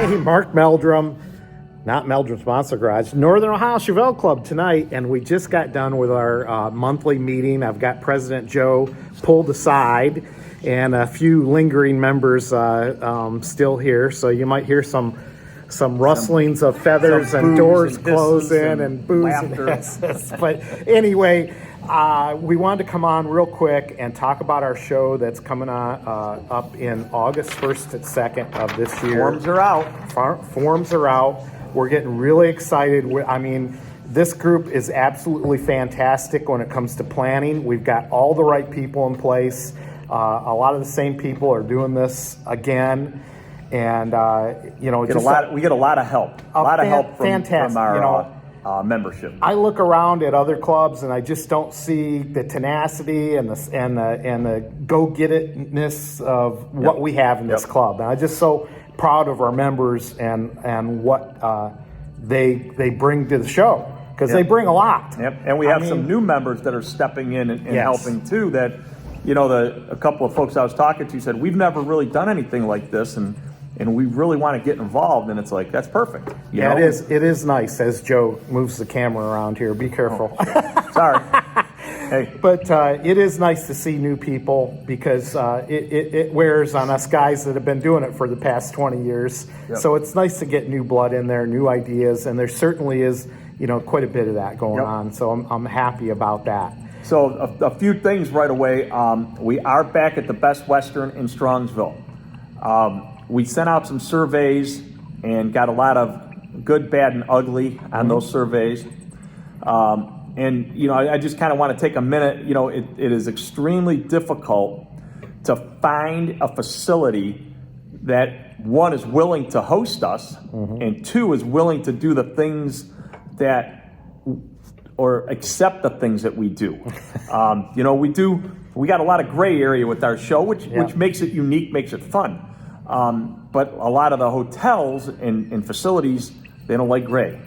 Hey, Mark Meldrum, not Meldrum's Monster Garage, Northern Ohio Chevelle Club tonight, and we just got done with our monthly meeting. I've got President Joe pulled aside and a few lingering members still here, so you might hear some rustlings of feathers and doors closing and booze and hisses. But anyway, we wanted to come on real quick and talk about our show that's coming on up in August 1st and 2nd of this year. Forms are out. Forms are out. We're getting really excited. I mean, this group is absolutely fantastic when it comes to planning. We've got all the right people in place. A lot of the same people are doing this again. And, we get a lot of help. A lot of help from our membership. I look around at other clubs and I just don't see the tenacity and the go-get-itness of what we have in this club. And I'm just so proud of our members and what they bring to the show, because they bring a lot. Yep. And we have some new members that are stepping in and helping too. That a couple of folks I was talking to said, we've never really done anything like this, and we really want to get involved. And it's like, that's perfect. You know? It is nice as Joe moves the camera around here. Be careful. Sorry. Hey. But it is nice to see new people, because it wears on us guys that have been doing it for the past 20 years. Yep. So it's nice to get new blood in there, new ideas, and there certainly is, quite a bit of that going on. So I'm happy about that. So a few things right away. We are back at the Best Western in Strongsville. We sent out some surveys and got a lot of good, bad, and ugly on those surveys. I just kind of want to take a minute. It is extremely difficult to find a facility that, one, is willing to host us, and two, is willing to do the things or accept the things that we do. We got a lot of gray area with our show, which makes it unique, makes it fun. But a lot of the hotels and facilities, they don't like gray.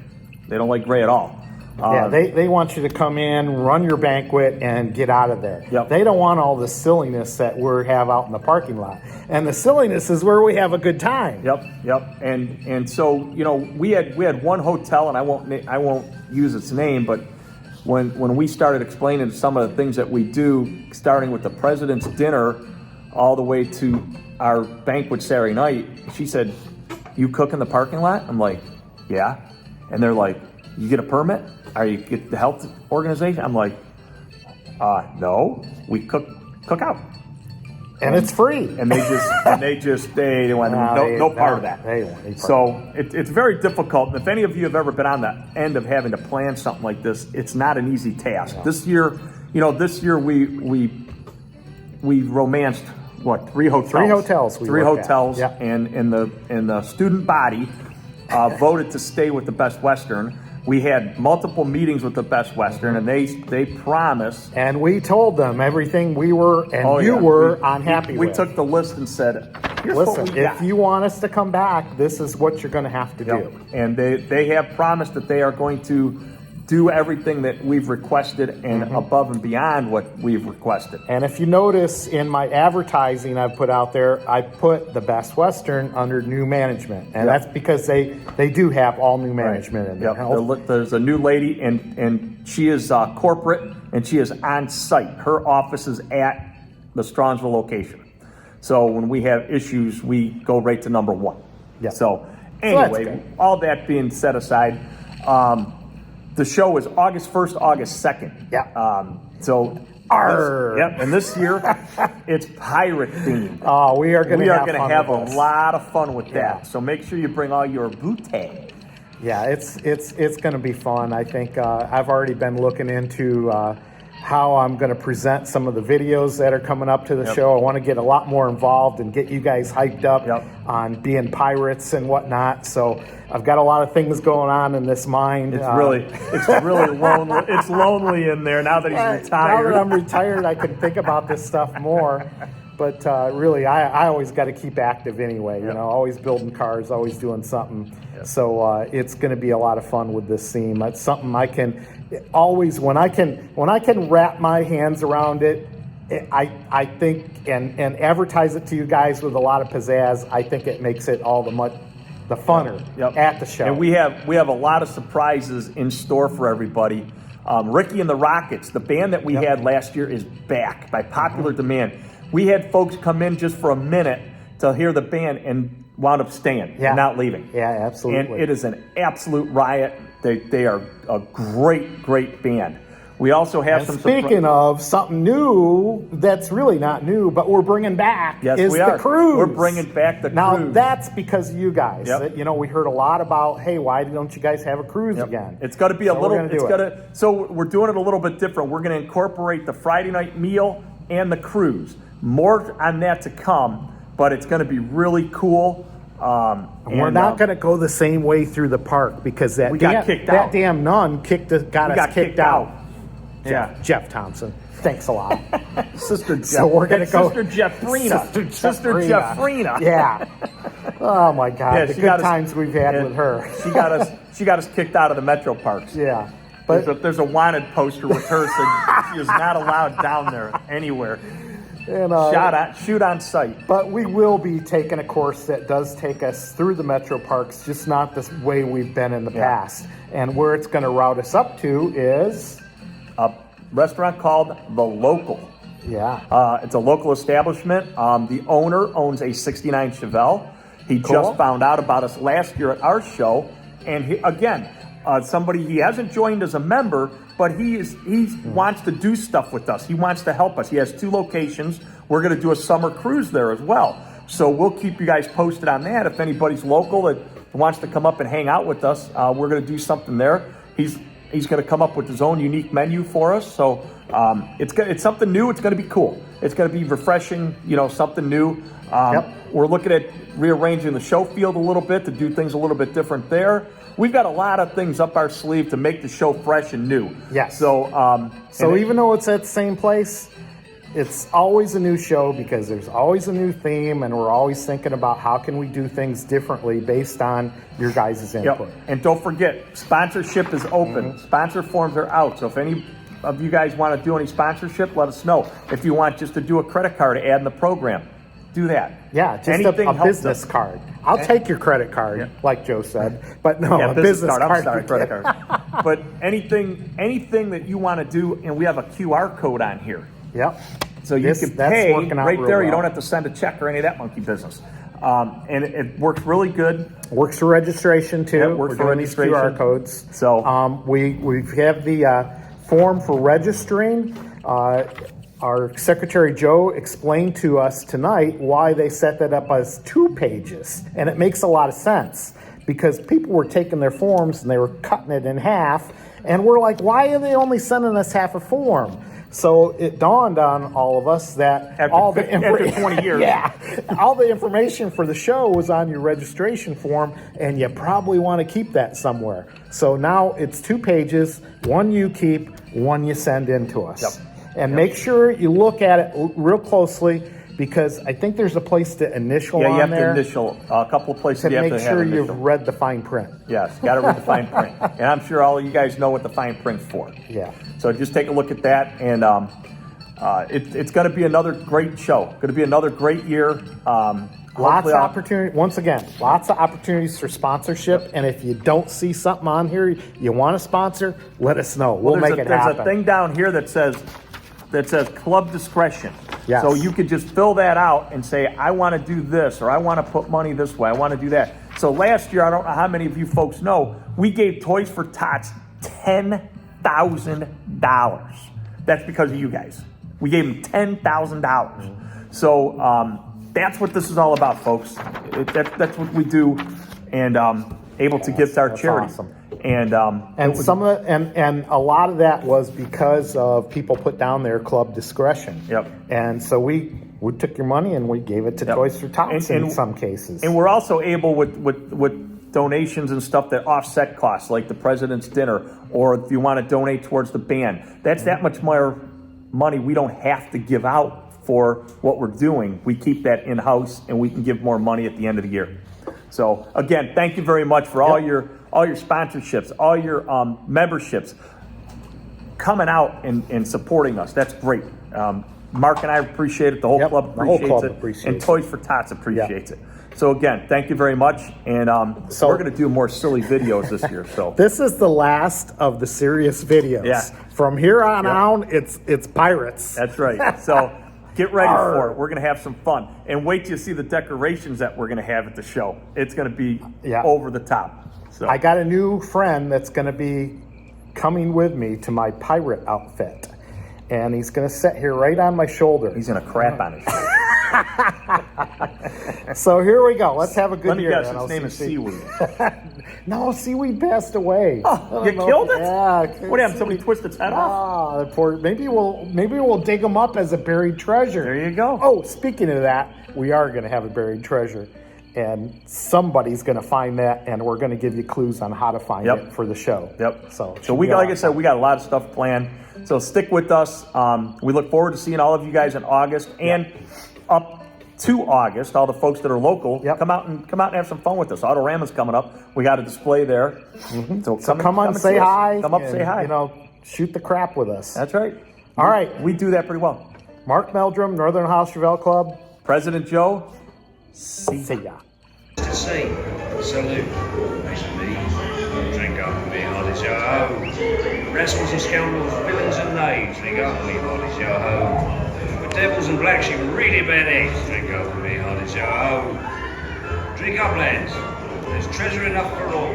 They don't like gray at all. They want you to come in, run your banquet, and get out of there. Yep. They don't want all the silliness that we have out in the parking lot. And the silliness is where we have a good time. Yep. And so we had one hotel, and I won't use its name, but when we started explaining some of the things that we do, starting with the President's Dinner all the way to our banquet Saturday night, she said, "You cook in the parking lot?" I'm like, "Yeah." And they're like, "You get a permit? Are you get the health organization?" I'm like, "No, we cook out." And it's free. And they want no part of that. So it's very difficult. And if any of you have ever been on the end of having to plan something like this, it's not an easy task. No. This year we romanced three hotels. Three hotels. Yep. And the student body voted to stay with the Best Western. We had multiple meetings with the Best Western, and they promised. And we told them everything we were you were unhappy with. We took the list and said, "Here's listen, what we got. If you want us to come back, this is what you're going to have to do." And they have promised that they are going to do everything that we've requested and above and beyond what we've requested. And if you notice in my advertising I've put out there, I put the Best Western under new management. And that's because they do have all new management in there. There's a new lady, and she is corporate, and she is on site. Her office is at the Strongsville location. So when we have issues, we go right to number one. Yeah. So anyway, all that being set aside, the show is August 1st, August 2nd. Yeah. And this year, it's pirate themed. Oh, we are going to have a lot of fun with that. So make sure you bring all your bootay. Yeah, it's going to be fun. I think I've already been looking into how I'm going to present some of the videos that are coming up to the show. I want to get a lot more involved and get you guys hyped up on being pirates and whatnot. So I've got a lot of things going on in this mind. It's really lonely. It's lonely in there now that he's retired. Now that I'm retired, I can think about this stuff more. But really, I always got to keep active anyway. Always building cars, always doing something. So it's going to be a lot of fun with this theme. It's something I can always, when I can wrap my hands around it, I think and advertise it to you guys with a lot of pizzazz. I think it makes it all the the funner at the show. And we have a lot of surprises in store for everybody. Ricky and the Rockets, the band that we had last year, is back by popular demand. We had folks come in just for a minute to hear the band and wound up staying and not leaving. Yeah, absolutely. And it is an absolute riot. They are a great band. We also have some. Speaking of something new, that's really not new, but we're bringing back. Yes, is we are. The cruise. We're bringing back the now, cruise. that's because of you guys. Yep. You know, we heard a lot about, hey, why don't you guys have a cruise again? It's got to be so we're doing it a little bit different. We're going to incorporate the Friday night meal and the cruise. More on that to come, but it's going to be really cool. We're not going to go the same way through the park because that damn nun got us kicked out. Yeah, Jeff Thompson. Thanks a lot, Sister Jeff. So we're gonna go, Sister Jeffrina. Sister Jeffrina. Yeah. Oh my God, yeah, the good times we've had with her. She got us kicked out of the metro parks. Yeah, but there's a wanted poster with her saying she is not allowed down there anywhere. And shoot on sight. But we will be taking a course that does take us through the metro parks, just not the way we've been in the past. And where it's going to route us up to is a restaurant called The Local. Yeah. It's a local establishment. The owner owns a 69 Chevelle. He just found out about us last year at our show. And he hasn't joined as a member, but he wants to do stuff with us. He wants to help us. He has 2 locations. We're going to do a summer cruise there as well. So we'll keep you guys posted on that. If anybody's local that wants to come up and hang out with us, we're going to do something there. He's going to come up with his own unique menu for us. So it's something new. It's going to be cool. It's going to be refreshing, something new. We're looking at rearranging the show field a little bit to do things a little bit different there. We've got a lot of things up our sleeve to make the show fresh and new. Yes. So even though it's at the same place, it's always a new show because there's always a new theme, and we're always thinking about how can we do things differently based on your guys' input. And don't forget, sponsorship is open. Sponsor forms are out. So if any of you guys want to do any sponsorship, let us know. If you want just to do a credit card to add in the program, do that. Yeah, just a business card. I'll take your credit card, like Joe said, but no, a business card. I'm sorry, credit card. But anything that you want to do, and we have a QR code on here. Yep. So you can pay right there. Well. You don't have to send a check or any of that monkey business. And it works really good. Works for registration too. Yeah, works for registration. QR codes. So we have the form for registering. Our Secretary Joe explained to us tonight why they set that up as 2 pages. And it makes a lot of sense because people were taking their forms and they were cutting it in half. And we're like, why are they only sending us half a form? So it dawned on all of us that after 20 years, all the information for the show was on your registration form, and you probably want to keep that somewhere. So now it's 2 pages, 1 you keep, 1 you send in to us. And make sure you look at it real closely because I think there's a place to initial on there. Yeah, you have to initial. A couple of places you have to have initial. Make sure you've read the fine print. Yes, got to read the fine print. And I'm sure all of you guys know what the fine print's for. Yeah. So just take a look at that, and it's going to be another great show. Going to be another great year. Lots of opportunity. Once again, lots of opportunities for sponsorship. And if you don't see something on here you want to sponsor, let us know. We'll make it happen. There's a thing down here that says club discretion. Yes. So you could just fill that out and say, I want to do this, or I want to put money this way. I want to do that. So last year, I don't know how many of you folks know, we gave Toys for Tots $10,000. That's because of you guys. We gave them $10,000. So that's what this is all about, folks. That's what we do, and able to gift our charity. Awesome. And some of it, and a lot of that was because of people put down their club discretion. Yep. And so we took your money and we gave it to Toys for Tots in some cases. And we're also able with donations and stuff that offset costs, like the President's Dinner, or if you want to donate towards the band. That's that much more money we don't have to give out for what we're doing. We keep that in-house, and we can give more money at the end of the year. So again, thank you very much for all your sponsorships, all your memberships, coming out and supporting us. That's great. Mark and I appreciate it. The whole club appreciates it. And Toys for Tots appreciates it. So again, thank you very much, and So- we're going to do more silly videos this year. So This is the last of the serious videos. Yeah. From here on out, it's pirates. that's right. So get ready Arr. for it. We're going to have some fun, and wait till you see the decorations that we're going to have at the show. It's going to be over the top. So I got a new friend that's going to be coming with me to my pirate outfit, and he's going to sit here right on my shoulder. he's going to crap on his show. So here we go. Let's have a good Let me year. guess, and his I'll name is see- Seaweed. No, Seaweed passed away. Oh, you killed it? Yeah. What happened? Somebody twisted its head off? Ah, poor. Maybe we'll dig him up as a buried treasure. There you go. Oh, speaking of that, we are going to have a buried treasure, and somebody's going to find that, and we're going to give you clues on how to find Yep. it for the show. Yep. So we got, like I said, we got a lot of stuff planned. So stick with us. We look forward to seeing all of you guys in August and up to August. All the folks that are local, Yep. come out and have some fun with us. Autorama's coming up. We got a display there. So come on, and say see us. hi. Come up, and, say hi. You know, shoot the crap with us. That's right. All right. We do that pretty well. Mark Meldrum, Northern Ohio Chevelle Club. President Joe. See ya. To see. Salute. Nice to meet you. Drink up with me, hearty yo-ho. Rascals and scoundrels, villains and knaves. Drink up with me, hearty yo-ho. With devils and blacks, you really bad eggs. Drink up with me, hearty yo-ho. Drink up, lads. There's treasure enough for all.